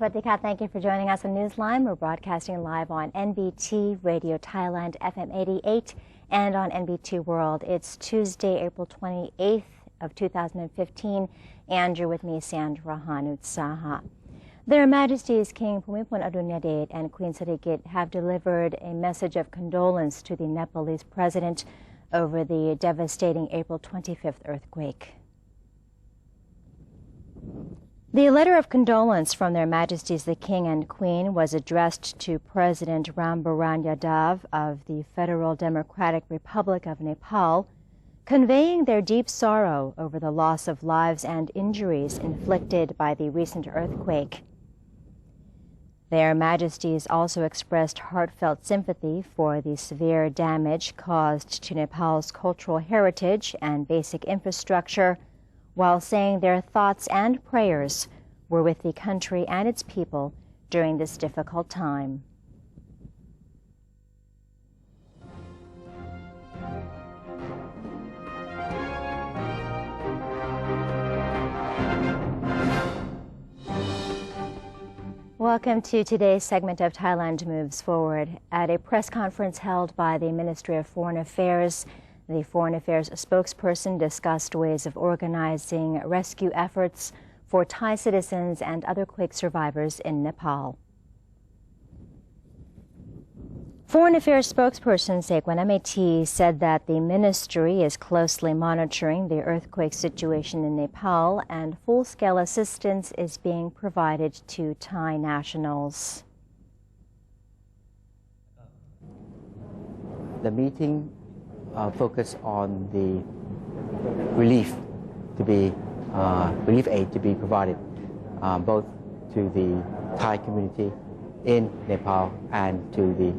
Swadika, thank you for joining us on Newsline. We're broadcasting live on NBT Radio Thailand, FM 88, and on NBT World. It's Tuesday, April 28th of 2015, and you're with me, Sandra Hanutsaha. Their Majesties King Bhumibol Adulyadej and Queen Sirikit have delivered a message of condolence to the Nepalese president over the devastating April 25th earthquake. The letter of condolence from Their Majesties the King and Queen was addressed to President Ram Baran Yadav of the Federal Democratic Republic of Nepal, conveying their deep sorrow over the loss of lives and injuries inflicted by the recent earthquake. Their Majesties also expressed heartfelt sympathy for the severe damage caused to Nepal's cultural heritage and basic infrastructure, while saying their thoughts and prayers were with the country and its people during this difficult time. Welcome to today's segment of Thailand Moves Forward. At a press conference held by the Ministry of Foreign Affairs, the Foreign Affairs spokesperson discussed ways of organizing rescue efforts for Thai citizens and other quake survivors in Nepal. Foreign Affairs spokesperson Sekwanameti said that the ministry is closely monitoring the earthquake situation in Nepal and full-scale assistance is being provided to Thai nationals. The meeting focus on the relief aid to be provided both to the Thai community in Nepal and to the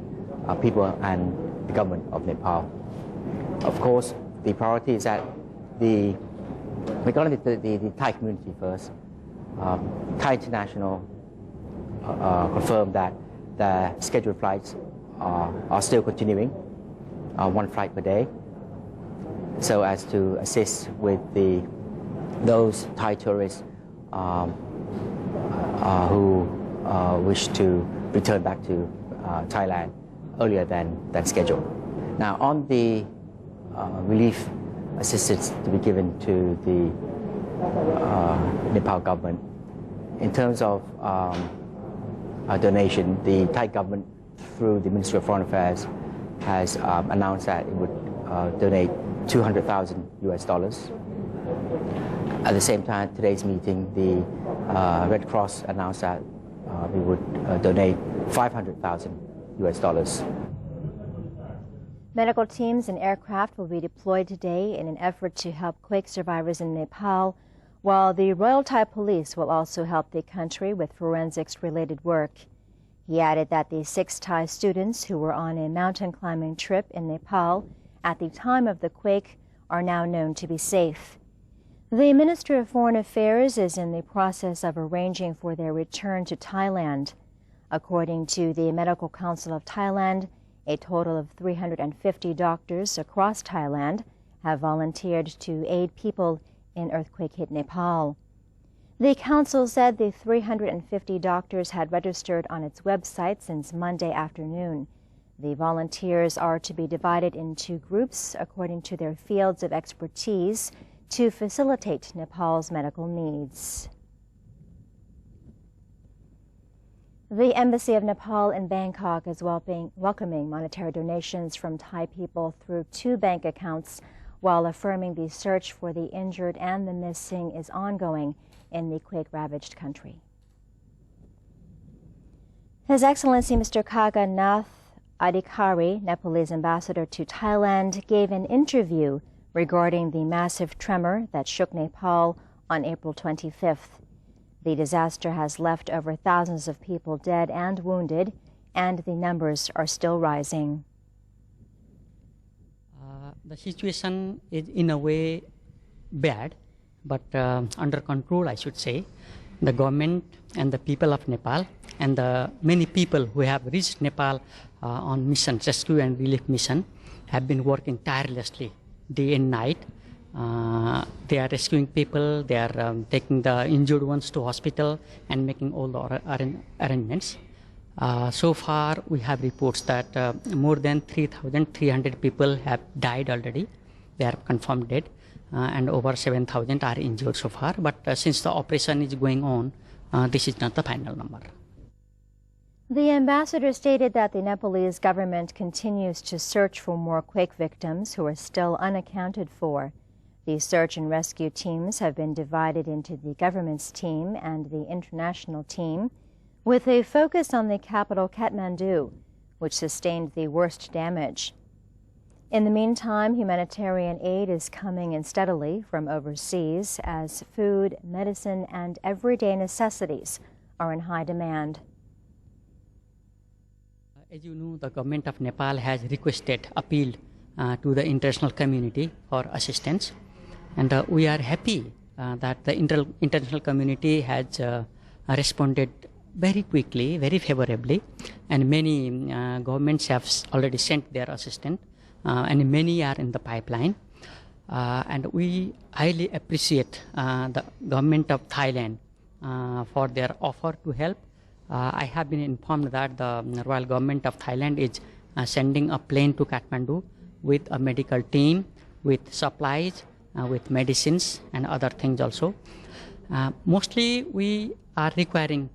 people and the government of Nepal. Of course, the priority is that we're going to the Thai community first. Thai International confirmed that the scheduled flights are still continuing. One flight per day, so as to assist with those Thai tourists who wish to return back to Thailand earlier than scheduled. Now, on the relief assistance to be given to the Nepal government, in terms of a donation, the Thai government, through the Ministry of Foreign Affairs, has announced that it would donate $200,000. At the same time, today's meeting, the Red Cross announced that we would donate $500,000. Medical teams and aircraft will be deployed today in an effort to help quake survivors in Nepal, while the Royal Thai Police will also help the country with forensics-related work. He added that the 6 Thai students who were on a mountain climbing trip in Nepal at the time of the quake are now known to be safe. The Ministry of Foreign Affairs is in the process of arranging for their return to Thailand. According to the Medical Council of Thailand, a total of 350 doctors across Thailand have volunteered to aid people in earthquake-hit Nepal. The council said the 350 doctors had registered on its website since Monday afternoon. The volunteers are to be divided into groups according to their fields of expertise to facilitate Nepal's medical needs. The Embassy of Nepal in Bangkok is welcoming monetary donations from Thai people through 2 bank accounts, while affirming the search for the injured and the missing is ongoing in the quake-ravaged country. His Excellency Mr. Kaga Nath Adhikari, Nepalese ambassador to Thailand, gave an interview regarding the massive tremor that shook Nepal on April 25th. The disaster has left over thousands of people dead and wounded, and the numbers are still rising. The situation is in a way bad, but under control, I should say. The government and the people of Nepal and the many people who have reached Nepal on mission, rescue and relief mission, have been working tirelessly day and night They are rescuing people, they are taking the injured ones to hospital and making all the arrangements. So far, we have reports that more than 3,300 people have died already. They are confirmed dead, and over 7,000 are injured so far. But since the operation is going on, this is not the final number. The ambassador stated that the Nepalese government continues to search for more quake victims who are still unaccounted for. The search and rescue teams have been divided into the government's team and the international team, with a focus on the capital Kathmandu, which sustained the worst damage. In the meantime, humanitarian aid is coming in steadily from overseas as food, medicine, and everyday necessities are in high demand. As you know, the government of Nepal has appealed to the international community for assistance. And we are happy that the international community has responded very quickly, very favorably, and many governments have already sent their assistance, and many are in the pipeline. And we highly appreciate the government of Thailand for their offer to help. I have been informed that the Royal Government of Thailand is sending a plane to Kathmandu with a medical team, with supplies, with medicines and other things also. Mostly we are requiring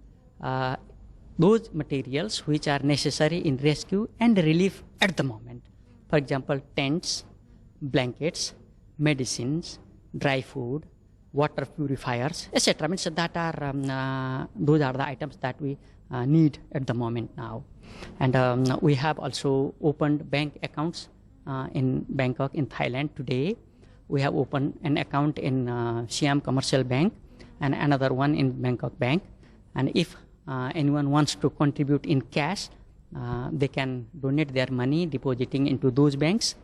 those materials which are necessary in rescue and relief at the moment. For example, tents, blankets, medicines, dry food, water purifiers, etc. Means that are those are the items that we need at the moment now. And we have also opened bank accounts in Bangkok, in Thailand today. We have opened an account in Siam Commercial Bank and another one in Bangkok Bank. And if anyone wants to contribute in cash, they can donate their money, depositing into those banks.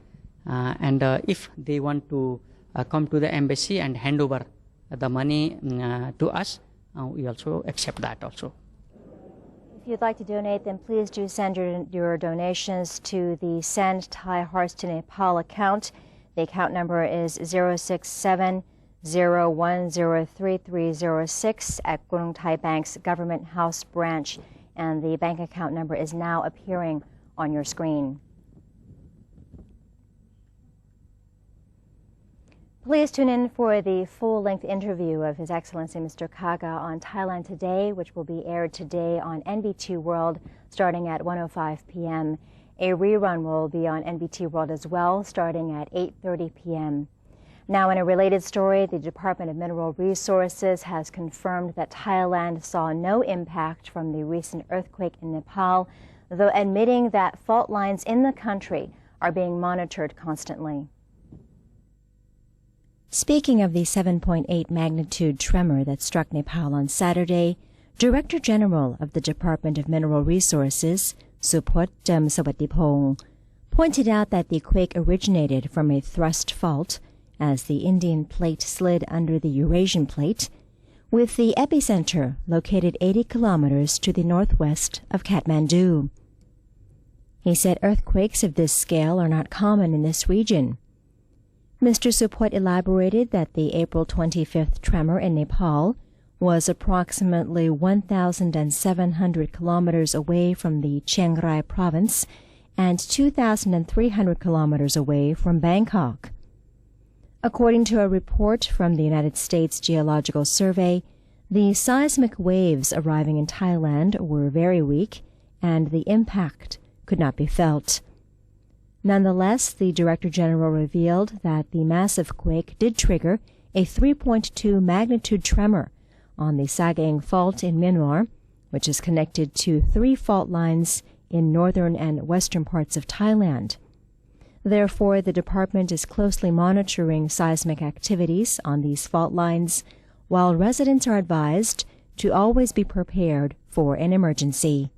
And if they want to come to the embassy and hand over the money to us, we also accept that also. If you'd like to donate, then please do send your donations to the Send Thai Hearts to Nepal account. The account number is 067-010-3306 at Gunung Thai Bank's Government House branch, and the bank account number is now appearing on your screen. Please tune in for the full-length interview of His Excellency Mr. Kaga on Thailand Today, which will be aired today on NBT World starting at 1:05 p.m. A rerun will be on NBT World as well, starting at 8:30 p.m. Now, in a related story, the Department of Mineral Resources has confirmed that Thailand saw no impact from the recent earthquake in Nepal, though admitting that fault lines in the country are being monitored constantly. Speaking of the 7.8 magnitude tremor that struck Nepal on Saturday, Director General of the Department of Mineral Resources, Supot Sawadipong, pointed out that the quake originated from a thrust fault as the Indian plate slid under the Eurasian plate, with the epicenter located 80 kilometers to the northwest of Kathmandu. He said earthquakes of this scale are not common in this region. Mr. Supot elaborated that the April 25th tremor in Nepal was approximately 1,700 kilometers away from the Chiang Rai province and 2,300 kilometers away from Bangkok. According to a report from the United States Geological Survey, the seismic waves arriving in Thailand were very weak and the impact could not be felt. Nonetheless, the Director General revealed that the massive quake did trigger a 3.2 magnitude tremor on the Sagaing Fault in Myanmar, which is connected to 3 fault lines in northern and western parts of Thailand. Therefore, the department is closely monitoring seismic activities on these fault lines, while residents are advised to always be prepared for an emergency.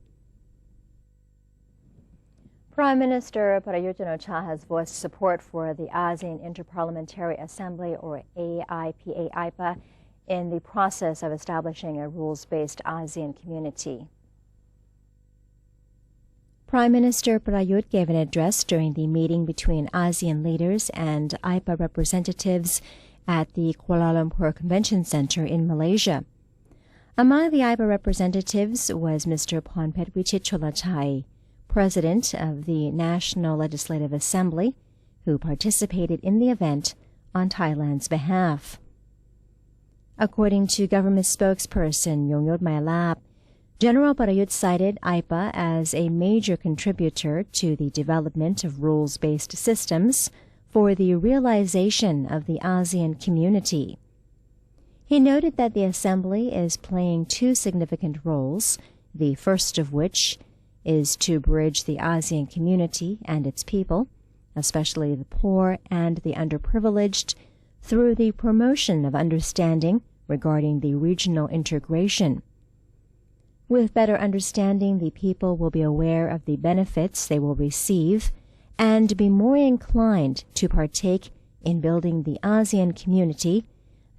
Prime Minister Prayut Chan-o-cha has voiced support for the ASEAN Interparliamentary Assembly, or AIPA-IPA, in the process of establishing a rules-based ASEAN community. Prime Minister Prayut gave an address during the meeting between ASEAN leaders and IPA representatives at the Kuala Lumpur Convention Center in Malaysia. Among the IPA representatives was Mr. Phonphet Vichit-Cholachai, President of the National Legislative Assembly, who participated in the event on Thailand's behalf. According to government spokesperson Yongyot Mailap, General Prayut cited IPA as a major contributor to the development of rules-based systems for the realization of the ASEAN community. He noted that the Assembly is playing two significant roles, the first of which is to bridge the ASEAN community and its people, especially the poor and the underprivileged, through the promotion of understanding regarding the regional integration. With better understanding, the people will be aware of the benefits they will receive and be more inclined to partake in building the ASEAN community,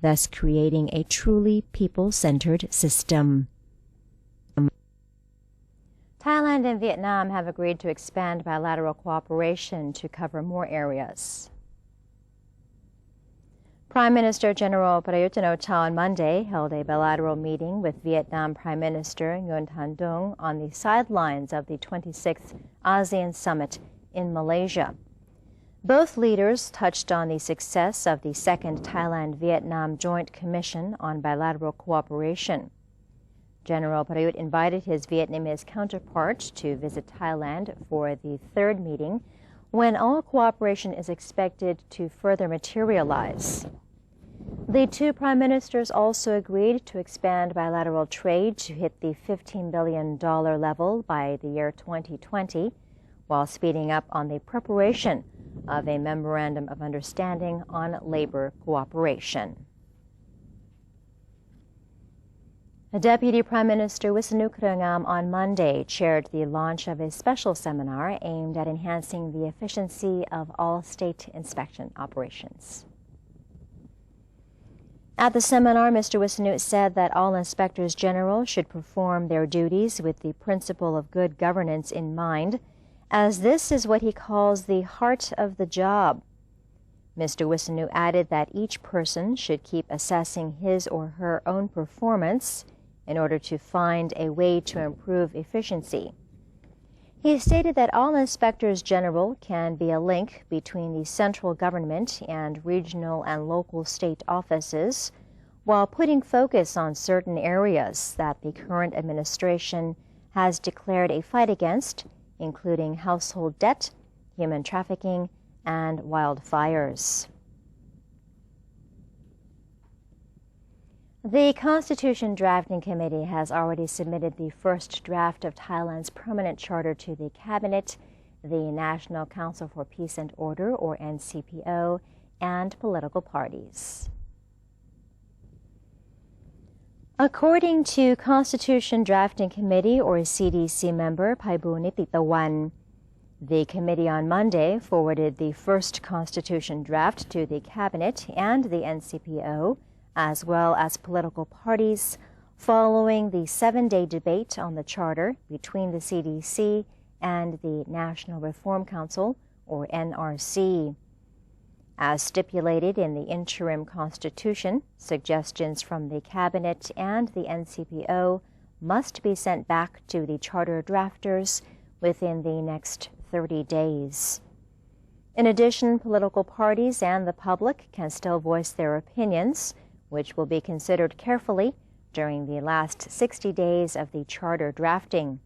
thus creating a truly people-centered system. Thailand and Vietnam have agreed to expand bilateral cooperation to cover more areas. Prime Minister General Prayut Chan-o-cha on Monday held a bilateral meeting with Vietnam Prime Minister Nguyen Thanh Dung on the sidelines of the 26th ASEAN Summit in Malaysia. Both leaders touched on the success of the second Thailand-Vietnam Joint Commission on Bilateral Cooperation. General Prayut invited his Vietnamese counterpart to visit Thailand for the third meeting, when all cooperation is expected to further materialize. The two prime ministers also agreed to expand bilateral trade to hit the $15 billion level by the year 2020, while speeding up on the preparation of a memorandum of understanding on labor cooperation. Deputy Prime Minister Wisnu Krungam on Monday chaired the launch of a special seminar aimed at enhancing the efficiency of all state inspection operations. At the seminar, Mr. Wisnu said that all inspectors general should perform their duties with the principle of good governance in mind, as this is what he calls the heart of the job. Mr. Wisnu added that each person should keep assessing his or her own performance in order to find a way to improve efficiency. He stated that all inspectors general can be a link between the central government and regional and local state offices, while putting focus on certain areas that the current administration has declared a fight against, including household debt, human trafficking, and wildfires. The Constitution Drafting Committee has already submitted the first draft of Thailand's permanent charter to the Cabinet, the National Council for Peace and Order, or NCPO, and political parties. According to Constitution Drafting Committee, or CDC member Phaibu Nititawan, the committee on Monday forwarded the first Constitution draft to the Cabinet and the NCPO, as well as political parties, following the 7-day debate on the charter between the CDC and the National Reform Council, or NRC. As stipulated in the interim constitution, suggestions from the Cabinet and the NCPO must be sent back to the charter drafters within the next 30 days. In addition, political parties and the public can still voice their opinions, which will be considered carefully during the last 60 days of the charter drafting.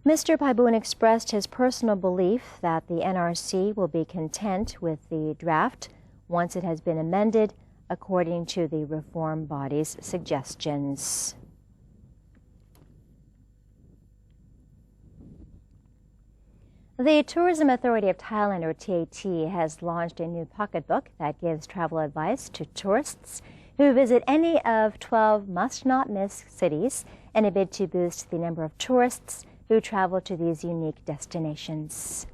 Mr. Phaibu expressed his personal belief that the NRC will be content with the draft once it has been amended according to the reform body's suggestions. The Tourism Authority of Thailand, or TAT, has launched a new pocketbook that gives travel advice to tourists who visit any of 12 must-not-miss cities in a bid to boost the number of tourists who travel to these unique destinations.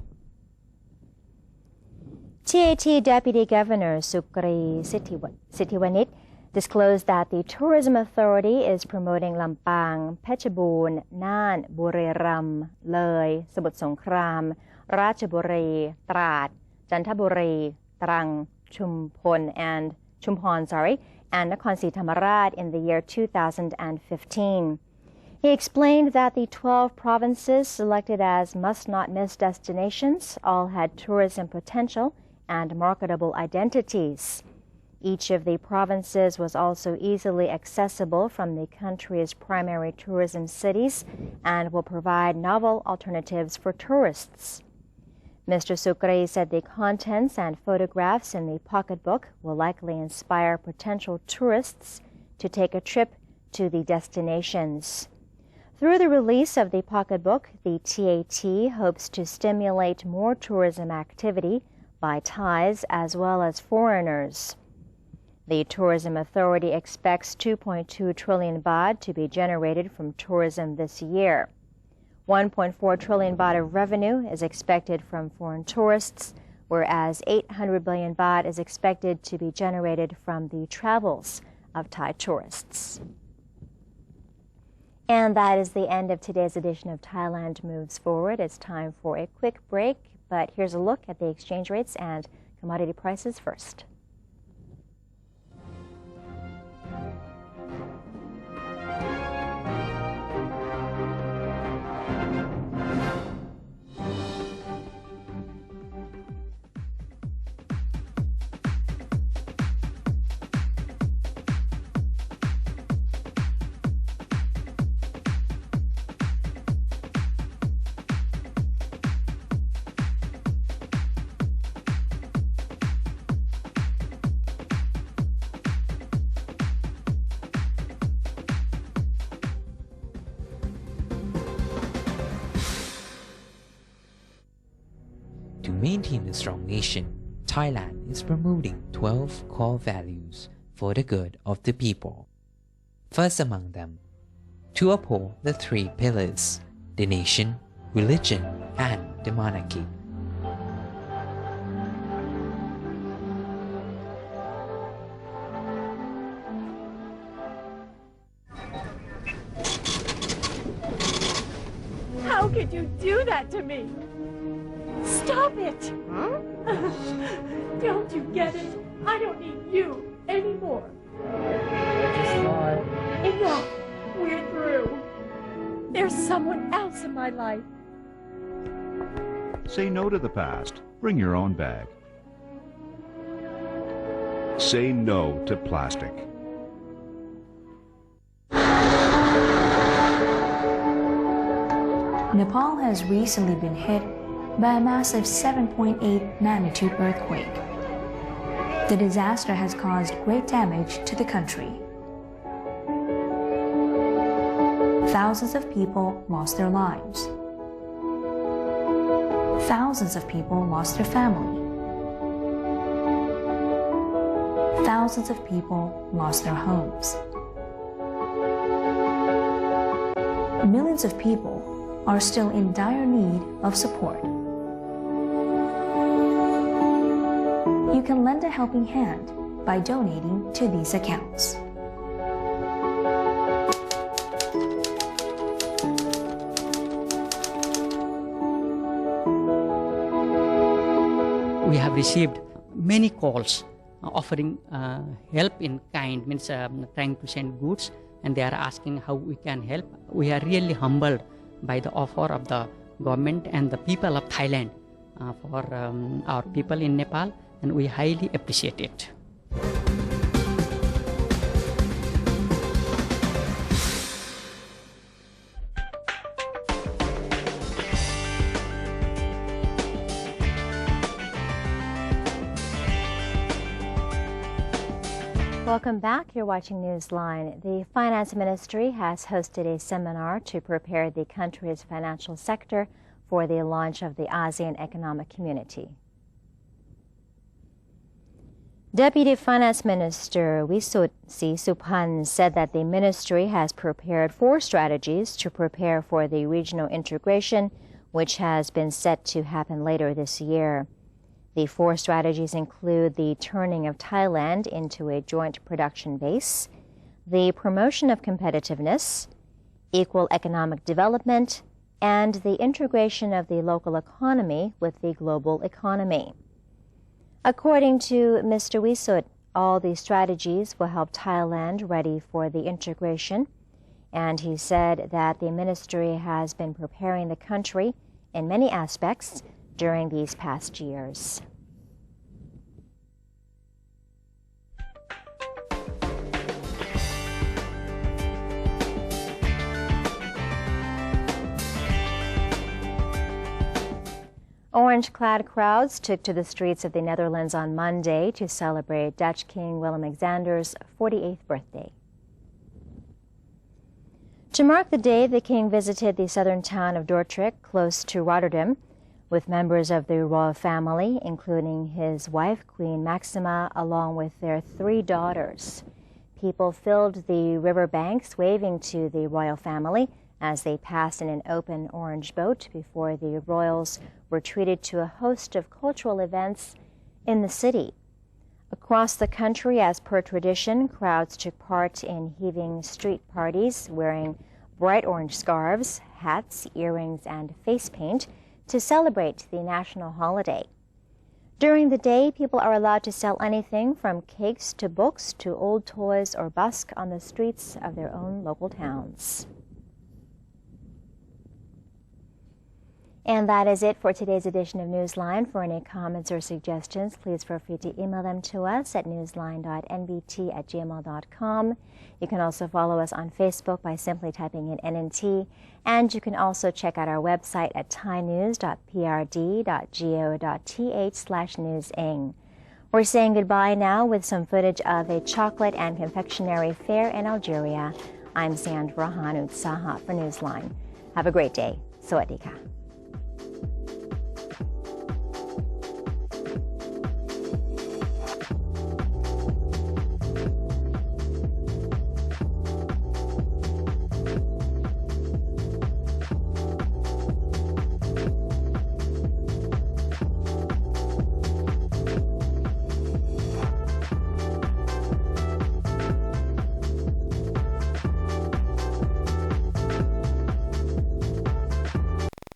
TAT Deputy Governor Sukri Sithiwanit disclosed that the Tourism Authority is promoting Lampang, Phetchabun, Nan, Buriram, Loi, Samut Songkhram, Ratchaburi, Trat, Jantaburi, Trang, Chumpon, and Nakhon Si Thammarat in the year 2015. He explained that the 12 provinces selected as must-not-miss destinations all had tourism potential and marketable identities. Each of the provinces was also easily accessible from the country's primary tourism cities and will provide novel alternatives for tourists. Mr. Sukri said the contents and photographs in the pocketbook will likely inspire potential tourists to take a trip to the destinations. Through the release of the pocketbook, the TAT hopes to stimulate more tourism activity by Thais as well as foreigners. The Tourism Authority expects 2.2 trillion baht to be generated from tourism this year. 1.4 trillion baht of revenue is expected from foreign tourists, whereas 800 billion baht is expected to be generated from the travels of Thai tourists. And that is the end of today's edition of Thailand Moves Forward. It's time for a quick break, but here's a look at the exchange rates and commodity prices first. To maintain a strong nation, Thailand is promoting 12 core values for the good of the people. First among them, to uphold the three pillars: the nation, religion, and the monarchy. How could you do that to me? Stop it! Huh? Don't you get it? I don't need you anymore. Enough! We're through. There's someone else in my life. Say no to the past. Bring your own bag. Say no to plastic. Nepal has recently been hit by a massive 7.8 magnitude earthquake. The disaster has caused great damage to the country. Thousands of people lost their lives. Thousands of people lost their family. Thousands of people lost their homes. Millions of people are still in dire need of support. You can lend a helping hand by donating to these accounts. We have received many calls offering help in kind, means trying to send goods, and they are asking how we can help. We are really humbled by the offer of the government and the people of Thailand for our people in Nepal, and we highly appreciate it. Welcome back. You're watching Newsline. The Finance Ministry has hosted a seminar to prepare the country's financial sector for the launch of the ASEAN Economic Community. Deputy Finance Minister Wisut Supan said that the ministry has prepared 4 strategies to prepare for the regional integration, which has been set to happen later this year. The 4 strategies include the turning of Thailand into a joint production base, the promotion of competitiveness, equal economic development, and the integration of the local economy with the global economy. According to Mr. Wisut, all these strategies will help Thailand ready for the integration, and he said that the ministry has been preparing the country in many aspects during these past years. Orange-clad crowds took to the streets of the Netherlands on Monday to celebrate Dutch King Willem-Alexander's 48th birthday. To mark the day, the king visited the southern town of Dordrecht, close to Rotterdam, with members of the royal family, including his wife, Queen Maxima, along with their 3 daughters. People filled the riverbanks, waving to the royal family as they passed in an open orange boat before the royals were treated to a host of cultural events in the city. Across the country, as per tradition, crowds took part in heaving street parties, wearing bright orange scarves, hats, earrings, and face paint to celebrate the national holiday. During the day, people are allowed to sell anything from cakes to books to old toys or busk on the streets of their own local towns. And that is it for today's edition of Newsline. For any comments or suggestions, please feel free to email them to us at newsline.nbt@gmail.com. You can also follow us on Facebook by simply typing in NNT, and you can also check out our website at thainews.prd.go.th/newsing. We're saying goodbye now with some footage of a chocolate and confectionery fair in Algeria. I'm Sandra Hanut Saha for Newsline. Have a great day. Sawadee ka.